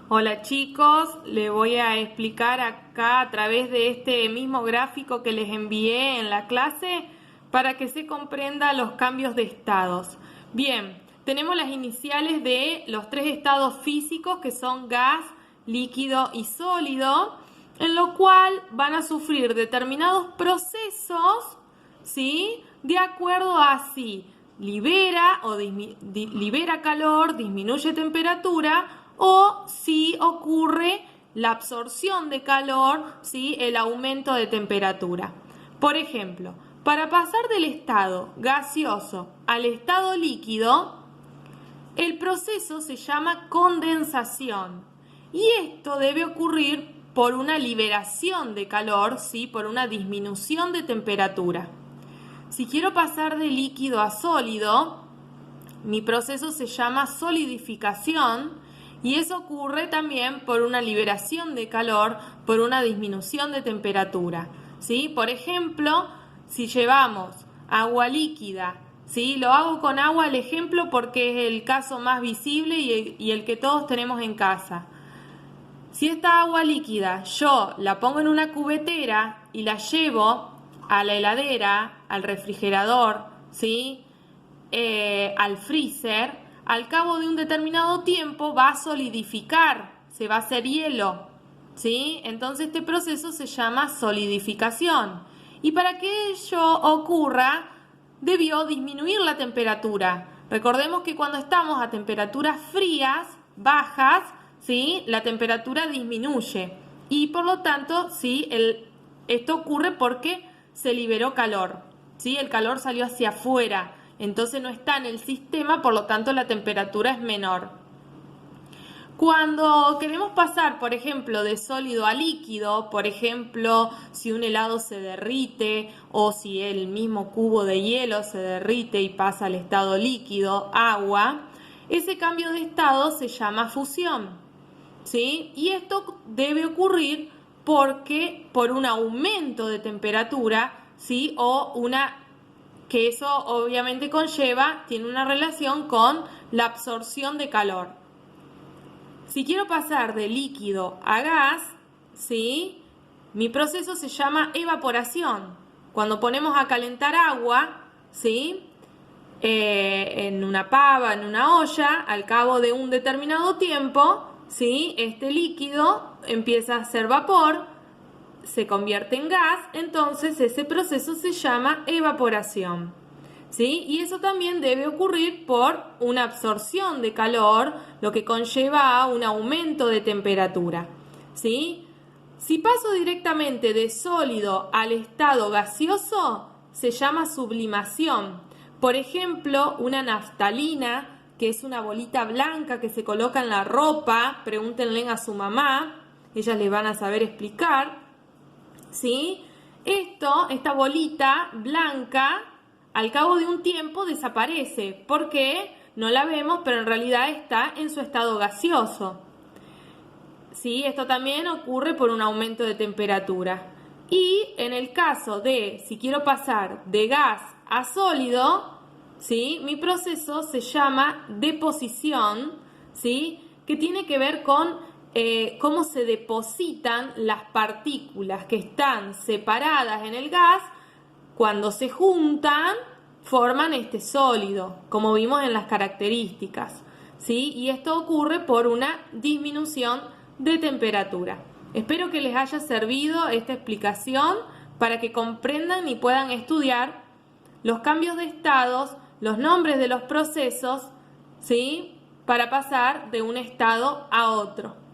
Hola chicos, les voy a explicar acá a través de este mismo gráfico que les envié en la clase para que se comprenda los cambios de estados. Bien, tenemos las iniciales de los tres estados físicos que son gas, líquido y sólido, en lo cual van a sufrir determinados procesos, ¿sí? De acuerdo a si libera libera calor, disminuye temperatura o si ocurre la absorción de calor, ¿sí? El aumento de temperatura. Por ejemplo, para pasar del estado gaseoso al estado líquido, el proceso se llama condensación y esto debe ocurrir por una liberación de calor, ¿sí? Por una disminución de temperatura. Si quiero pasar de líquido a sólido, mi proceso se llama solidificación y eso ocurre también por una liberación de calor, por una disminución de temperatura, ¿sí? Por ejemplo, si llevamos agua líquida, ¿sí? Lo hago con agua el ejemplo porque es el caso más visible y el que todos tenemos en casa. Si esta agua líquida yo la pongo en una cubetera y la llevo a la heladera, al refrigerador, ¿sí? Al freezer, al cabo de un determinado tiempo va a solidificar, se va a hacer hielo, ¿sí? Entonces este proceso se llama solidificación. Y para que ello ocurra, debió disminuir la temperatura. Recordemos que cuando estamos a temperaturas frías, bajas, ¿sí? La temperatura disminuye. Y por lo tanto, ¿sí? Esto ocurre porque se liberó calor, ¿sí? El calor salió hacia afuera. Entonces no está en el sistema, por lo tanto la temperatura es menor. Cuando queremos pasar, por ejemplo, de sólido a líquido, por ejemplo, si un helado se derrite o si el mismo cubo de hielo se derrite y pasa al estado líquido, agua, ese cambio de estado se llama fusión, ¿sí? Y esto debe ocurrir por un aumento de temperatura, ¿sí? Que eso obviamente tiene una relación con la absorción de calor. Si quiero pasar de líquido a gas, ¿sí? Mi proceso se llama evaporación. Cuando ponemos a calentar agua, ¿sí? En una pava, en una olla, al cabo de un determinado tiempo, ¿sí? Este líquido empieza a ser vapor, se convierte en gas, entonces ese proceso se llama evaporación, ¿sí? Y eso también debe ocurrir por una absorción de calor, lo que conlleva a un aumento de temperatura, ¿sí? Si paso directamente de sólido al estado gaseoso, se llama sublimación. Por ejemplo, una naftalina, que es una bolita blanca que se coloca en la ropa, pregúntenle a su mamá, ellas les van a saber explicar, ¿sí? Esta bolita blanca, al cabo de un tiempo desaparece, porque no la vemos, pero en realidad está en su estado gaseoso, ¿sí? Esto también ocurre por un aumento de temperatura. Y en el caso de, si quiero pasar de gas a sólido, ¿sí? Mi proceso se llama deposición, ¿sí? Que tiene que ver con cómo se depositan las partículas que están separadas en el gas, cuando se juntan forman este sólido, como vimos en las características, ¿sí? Y esto ocurre por una disminución de temperatura. Espero que les haya servido esta explicación para que comprendan y puedan estudiar los cambios de estados, los nombres de los procesos, ¿sí? Para pasar de un estado a otro.